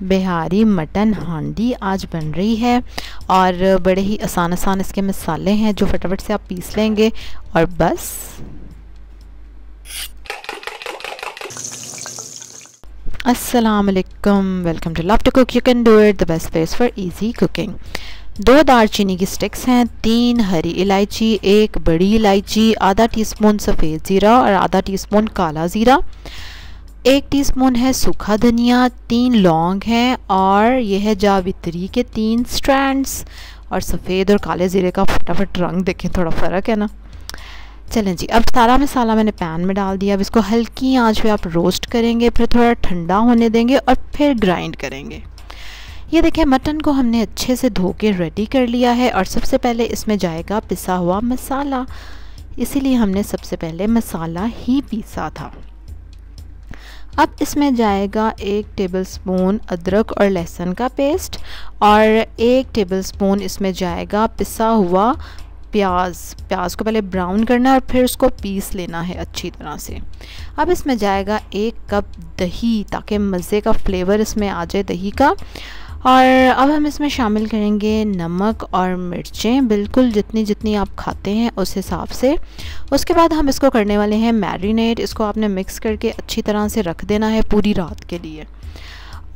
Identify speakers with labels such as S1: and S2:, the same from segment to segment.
S1: Bihari mutton हांडी आज बन रही है और बड़े ही आसान इसके मसाले हैं जो फटाफट से आप पीस लेंगे और बस। अस्सलाम-ओ-अलैकुम, welcome to love to cook, you can do it, the best place for easy cooking. 2 दालचीनी की स्टिक्स हैं, 3 हरी इलायची, 1 बड़ी इलायची, आधा टीस्पून सफ़ेद ज़ीरा और आधा टीस्पून काला ज़ीरा, 1 टीस्पून है सूखा धनिया, 3 लौंग हैं और यह है जावित्री के 3 स्ट्रैंड्स। और सफ़ेद और काले ज़ीरे का फटाफट रंग देखें, थोड़ा फ़र्क है ना। चलें जी, अब सारा मसाला मैंने पैन में डाल दिया। अब इसको हल्की आंच पे आप रोस्ट करेंगे, फिर थोड़ा ठंडा होने देंगे और फिर ग्राइंड करेंगे। ये देखें, मटन को हमने अच्छे से धो के रेडी कर लिया है और सबसे पहले इसमें जाएगा पिसा हुआ मसाला, इसीलिए हमने सबसे पहले मसाला ही पीसा था। अब इसमें जाएगा 1 टेबलस्पून अदरक और लहसुन का पेस्ट और 1 टेबलस्पून इसमें जाएगा पिसा हुआ प्याज को पहले ब्राउन करना है और फिर उसको पीस लेना है अच्छी तरह से। अब इसमें जाएगा 1 कप दही, ताकि मज़े का फ्लेवर इसमें आ जाए दही का। और अब हम इसमें शामिल करेंगे नमक और मिर्चें, बिल्कुल जितनी आप खाते हैं उस हिसाब से। उसके बाद हम इसको करने वाले हैं मैरिनेट। इसको आपने मिक्स करके अच्छी तरह से रख देना है पूरी रात के लिए,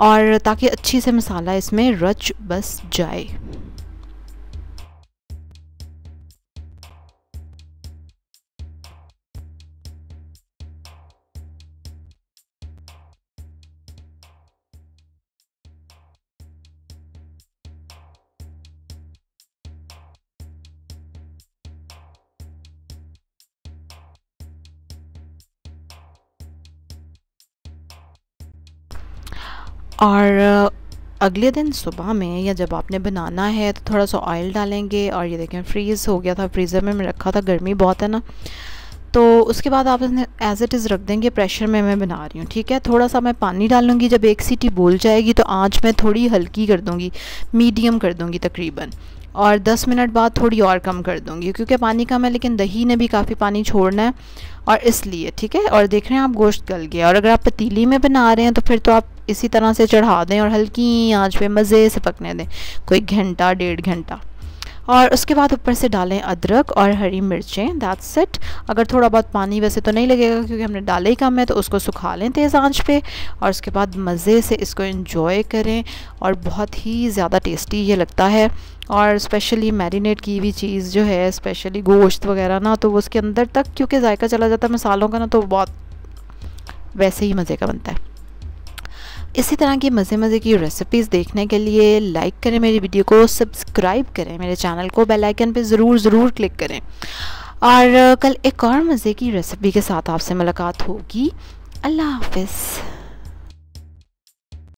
S1: और ताकि अच्छी से मसाला इसमें रच बस जाए। और अगले दिन सुबह में या जब आपने बनाना है तो थोड़ा सा ऑयल डालेंगे। और ये देखें, फ्रीज़ हो गया था, फ्रीज़र में मैं रखा था, गर्मी बहुत है ना, तो उसके बाद आप इसमें एज़ इट इज़ रख देंगे। प्रेशर में मैं बना रही हूँ, ठीक है। थोड़ा सा मैं पानी डालूँगी, जब 1 सीटी बोल जाएगी तो आँच में थोड़ी हल्की कर दूँगी, मीडियम कर दूँगी तकरीबन, और 10 मिनट बाद थोड़ी और कम कर दूँगी, क्योंकि पानी कम है लेकिन दही ने भी काफ़ी पानी छोड़ना है और इसलिए, ठीक है। और देख रहे हैं आप, गोश्त गल गया। और अगर आप पतीली में बना रहे हैं तो फिर तो आप इसी तरह से चढ़ा दें और हल्की आंच पे मज़े से पकने दें, कोई घंटा 1.5 घंटा। और उसके बाद ऊपर से डालें अदरक और हरी मिर्चें, दैट्स इट। अगर थोड़ा बहुत पानी वैसे तो नहीं लगेगा क्योंकि हमने डाला ही कम है, तो उसको सुखा लें तेज़ आंच पे और उसके बाद मज़े से इसको एंजॉय करें। और बहुत ही ज़्यादा टेस्टी ये लगता है। और स्पेशली मैरिनेट की हुई चीज़ जो है, स्पेशली गोश्त वगैरह ना, तो वो उसके अंदर तक क्योंकि जायका चला जाता है मसालों का ना, तो बहुत वैसे ही मज़े का बनता है। इसी तरह की मज़े की रेसिपीज़ देखने के लिए लाइक करें मेरी वीडियो को, सब्सक्राइब करें मेरे चैनल को, बेल आइकन पे ज़रूर क्लिक करें। और कल एक और मज़े की रेसिपी के साथ आपसे मुलाकात होगी। अल्लाह हाफ़िज़।